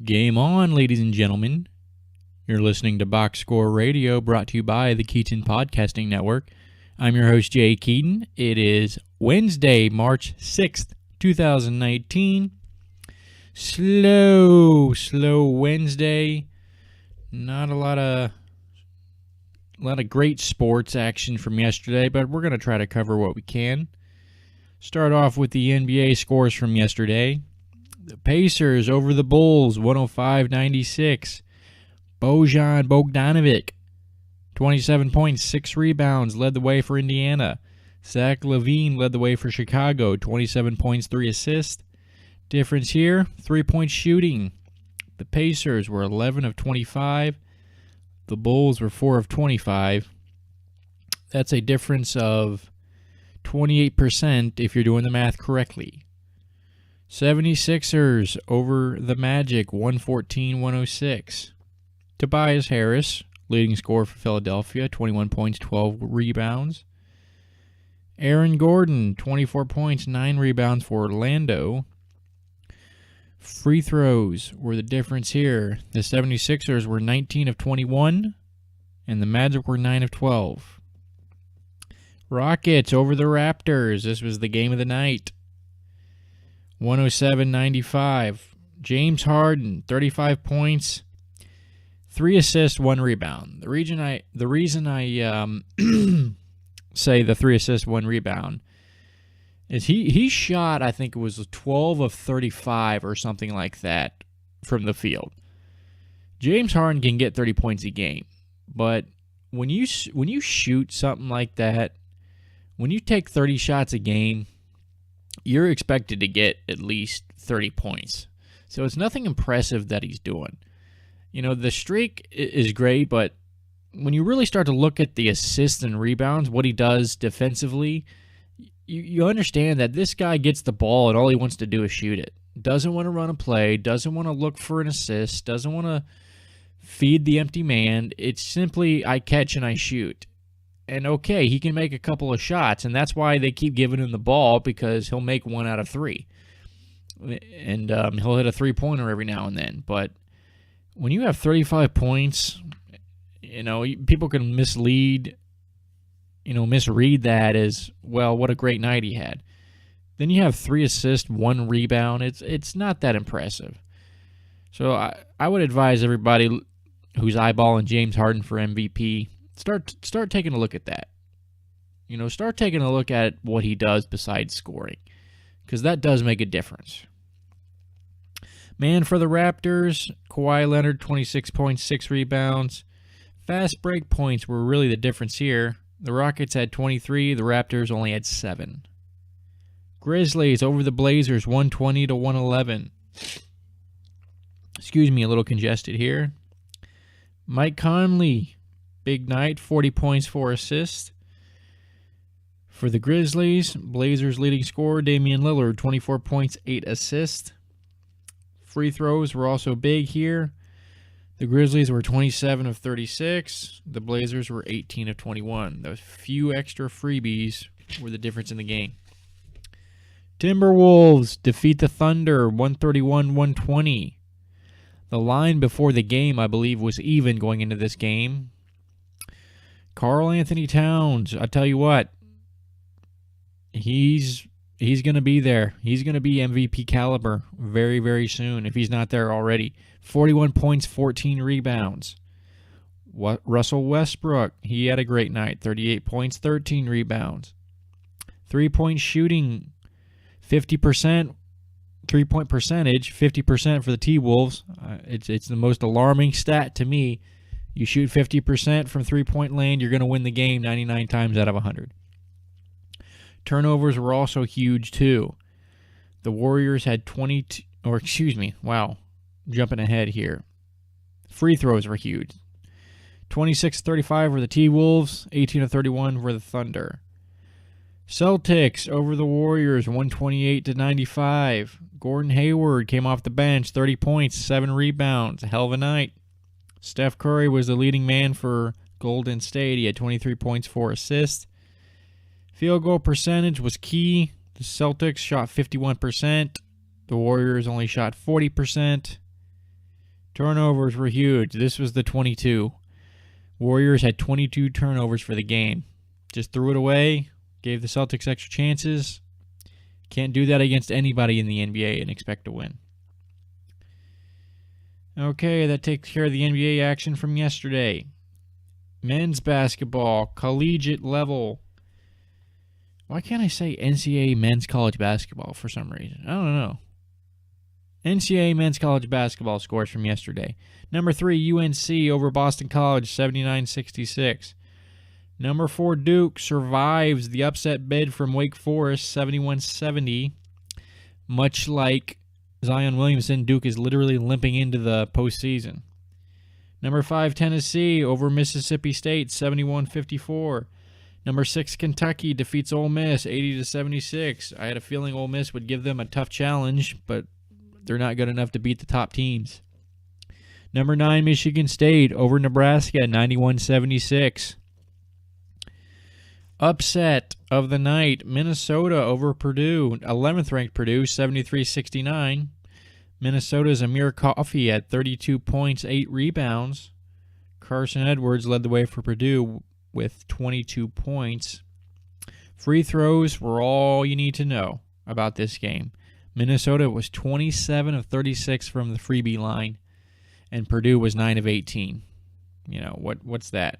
Game on, ladies and gentlemen. You're listening to Box Score Radio, brought to you by the Keaton Podcasting Network. I'm your host, Jay Keaton. It is Wednesday, March 6th, 2019. Slow Wednesday. Not a lot of great sports action from yesterday, but we're going to try to cover what we can. Start off with the NBA scores from yesterday. The Pacers over the Bulls, 105-96. Bojan Bogdanovic, 27 points, 6 rebounds, led the way for Indiana. Zach LaVine led the way for Chicago, 27 points, 3 assists. Difference here, 3-point shooting. The Pacers were 11 of 25. The Bulls were 4 of 25. That's a difference of 28% if you're doing the math correctly. 76ers over the Magic, 114-106. Tobias Harris, leading scorer for Philadelphia, 21 points, 12 rebounds. Aaron Gordon, 24 points, 9 rebounds for Orlando. Free throws were the difference here. The 76ers were 19 of 21, and the Magic were 9 of 12. Rockets over the Raptors. This was the game of the night. 107-95. James Harden, 35 points, 3 assists, 1 rebound. The reason I say the 3 assists, 1 rebound is he shot, I think it was 12 of 35 or something like that from the field. James Harden can get 30 points a game, but when you shoot something like that, when you take 30 shots a game, you're expected to get at least 30 points. So it's nothing impressive that he's doing. You know, the streak is great, but when you really start to look at the assists and rebounds, what he does defensively, you understand that this guy gets the ball and all he wants to do is shoot it. Doesn't want to run a play, doesn't want to look for an assist, doesn't want to feed the empty man. It's simply, I catch and I shoot. And okay, he can make a couple of shots, and that's why they keep giving him the ball, because he'll make 1 out of 3. And he'll hit a three-pointer every now and then. But when you have 35 points, you know, people can misread that as, well, what a great night he had. Then you have 3 assists, 1 rebound. It's not that impressive. So I would advise everybody who's eyeballing James Harden for MVP, Start taking a look at that. You know, start taking a look at what he does besides scoring, because that does make a difference. Man for the Raptors, Kawhi Leonard, 26 points, 6 rebounds. Fast break points were really the difference here. The Rockets had 23, the Raptors only had 7. Grizzlies over the Blazers, 120-111. Excuse me, a little congested here. Mike Conley, big night, 40 points, 4 assists. For the Grizzlies, Blazers leading scorer Damian Lillard, 24 points, 8 assists. Free throws were also big here. The Grizzlies were 27 of 36. The Blazers were 18 of 21. Those few extra freebies were the difference in the game. Timberwolves defeat the Thunder, 131-120. The line before the game, I believe, was even going into this game. Karl Anthony Towns, I tell you what, he's going to be there. He's going to be MVP caliber very, very soon if he's not there already. 41 points, 14 rebounds. Russell Westbrook, he had a great night. 38 points, 13 rebounds. 3-point shooting, 50%. 3-point percentage, 50% for the T-Wolves. It's the most alarming stat to me. You shoot 50% from 3-point land, you're going to win the game 99 times out of 100. Turnovers were also huge, too. The Warriors had jumping ahead here. Free throws were huge. 26-35 were the T-Wolves, 18-31 were the Thunder. Celtics over the Warriors, 128-95. Gordon Hayward came off the bench, 30 points, 7 rebounds. A hell of a night. Steph Curry was the leading man for Golden State. He had 23 points, 4 assists. Field goal percentage was key. The Celtics shot 51%. The Warriors only shot 40%. Turnovers were huge. This was the 22. Warriors had 22 turnovers for the game. Just threw it away, gave the Celtics extra chances. Can't do that against anybody in the NBA and expect to win. Okay, that takes care of the NBA action from yesterday. Men's basketball, collegiate level. Why can't I say NCAA men's college basketball for some reason? I don't know. NCAA men's college basketball scores from yesterday. Number 3, UNC over Boston College, 79-66. Number 4, Duke survives the upset bid from Wake Forest, 71-70. Much like Zion Williamson, Duke is literally limping into the postseason. Number 5, Tennessee over Mississippi State, 71-54. Number 6, Kentucky defeats Ole Miss, 80-76. I had a feeling Ole Miss would give them a tough challenge, but they're not good enough to beat the top teams. Number 9, Michigan State over Nebraska, 91-76. Upset of the night, Minnesota over Purdue, 11th ranked Purdue, 73-69. Minnesota's Amir Coffey had 32 points, 8 rebounds. Carson Edwards led the way for Purdue with 22 points. Free throws were all you need to know about this game. Minnesota was 27 of 36 from the freebie line, and Purdue was 9 of 18. You know, what's that?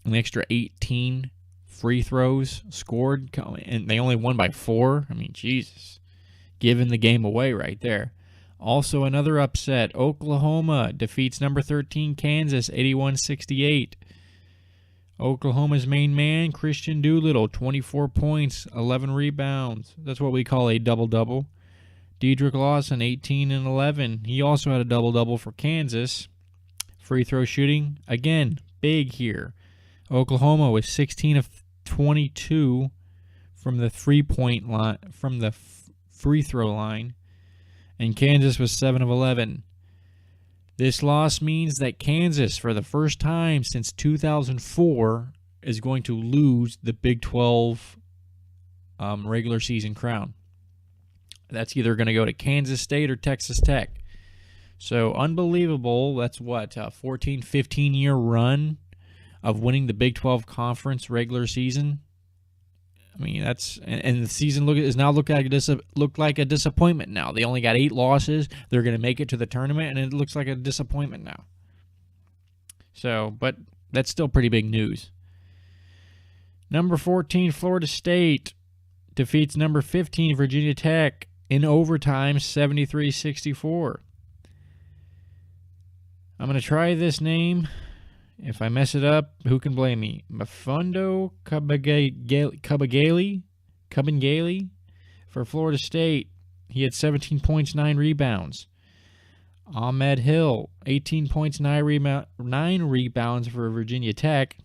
An extra 18 free throws scored, and they only won by 4? I mean, Jesus. Giving the game away right there. Also another upset. Oklahoma defeats number 13 Kansas, 81-68. Oklahoma's main man, Christian Doolittle, 24 points, 11 rebounds. That's what we call a double-double. Dedrick Lawson, 18 and 11. He also had a double-double for Kansas. Free throw shooting, again, big here. Oklahoma was 16 of 22 from the three-point line, from the free throw line, and Kansas was 7 of 11. This loss means that Kansas, for the first time since 2004, is going to lose the Big 12 regular season crown. That's either going to go to Kansas State or Texas Tech. So unbelievable. That's what, a 14, 15-year run of winning the Big 12 conference regular season. I mean, that's, and the season look like a disappointment now. They only got 8 losses. They're going to make it to the tournament, and it looks like a disappointment now. So, but that's still pretty big news. Number 14, Florida State defeats number 15, Virginia Tech, in overtime, 73-64. I'm going to try this name. If I mess it up, who can blame me? Mafundo Kabengele for Florida State. He had 17 points, 9 rebounds. Ahmed Hill, 18 points, 9 rebounds for Virginia Tech.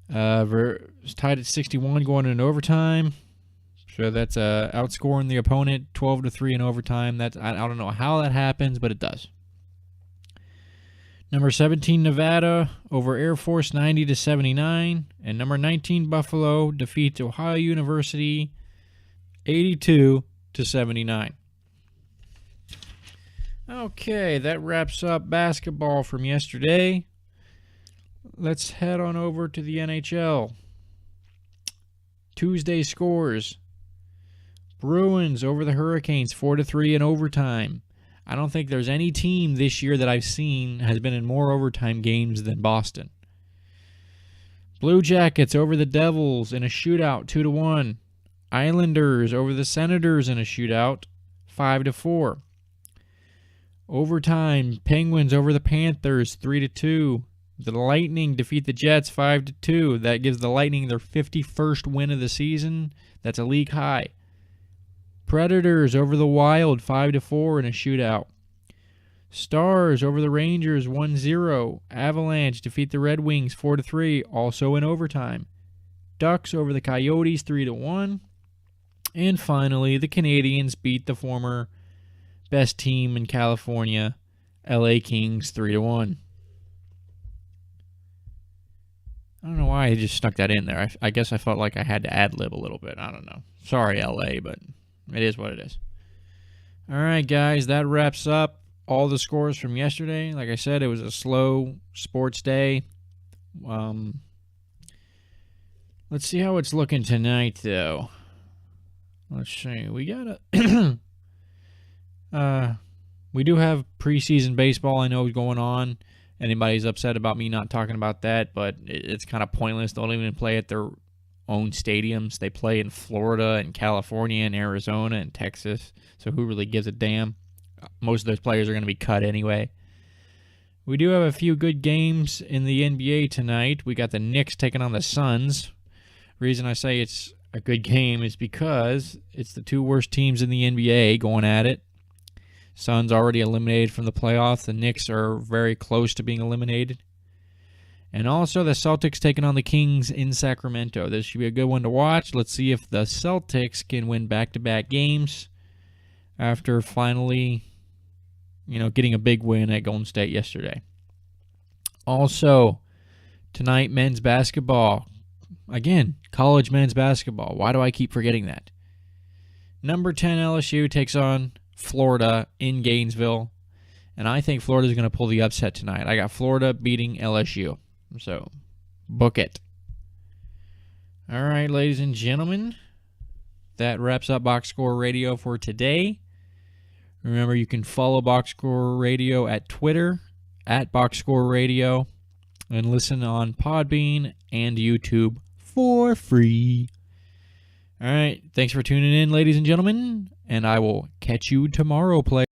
Was tied at 61 going into overtime. So that's outscoring the opponent 12-3 in overtime. That's I don't know how that happens, but it does. Number 17, Nevada over Air Force, 90-79. And number 19, Buffalo defeats Ohio University, 82-79. Okay, that wraps up basketball from yesterday. Let's head on over to the NHL. Tuesday scores. Bruins over the Hurricanes, 4-3 in overtime. I don't think there's any team this year that I've seen has been in more overtime games than Boston. Blue Jackets over the Devils in a shootout, 2-1. Islanders over the Senators in a shootout, 5-4. Overtime, Penguins over the Panthers, 3-2. The Lightning defeat the Jets, 5-2. That gives the Lightning their 51st win of the season. That's a league high. Predators over the Wild, 5-4 in a shootout. Stars over the Rangers, 1-0. Avalanche defeat the Red Wings, 4-3, also in overtime. Ducks over the Coyotes, 3-1. And finally, the Canadiens beat the former best team in California, LA Kings, 3-1. I don't know why I just stuck that in there. I guess I felt like I had to ad-lib a little bit. I don't know. Sorry, LA, but it is what it is. All right, guys, that wraps up all the scores from yesterday. Like I said, it was a slow sports day. Let's see how it's looking tonight, though. Let's see. We got a we do have preseason baseball. I know is going on. Anybody's upset about me not talking about that, but it's kind of pointless. They don't even play at their own stadiums. They play in Florida and California and Arizona and Texas. So who really gives a damn? Most of those players are going to be cut anyway. We do have a few good games in the NBA tonight. We got the Knicks taking on the Suns. Reason I say it's a good game is because it's the two worst teams in the NBA going at it. Suns already eliminated from the playoffs. The Knicks are very close to being eliminated. And also the Celtics taking on the Kings in Sacramento. This should be a good one to watch. Let's see if the Celtics can win back-to-back games after finally, getting a big win at Golden State yesterday. Also, tonight, men's basketball. Again, college men's basketball. Why do I keep forgetting that? Number 10 LSU takes on Florida in Gainesville. And I think Florida's going to pull the upset tonight. I got Florida beating LSU. So, book it. All right, ladies and gentlemen. That wraps up Box Score Radio for today. Remember, you can follow Box Score Radio at Twitter, at Box Score Radio, and listen on Podbean and YouTube for free. All right, thanks for tuning in, ladies and gentlemen, and I will catch you tomorrow, players.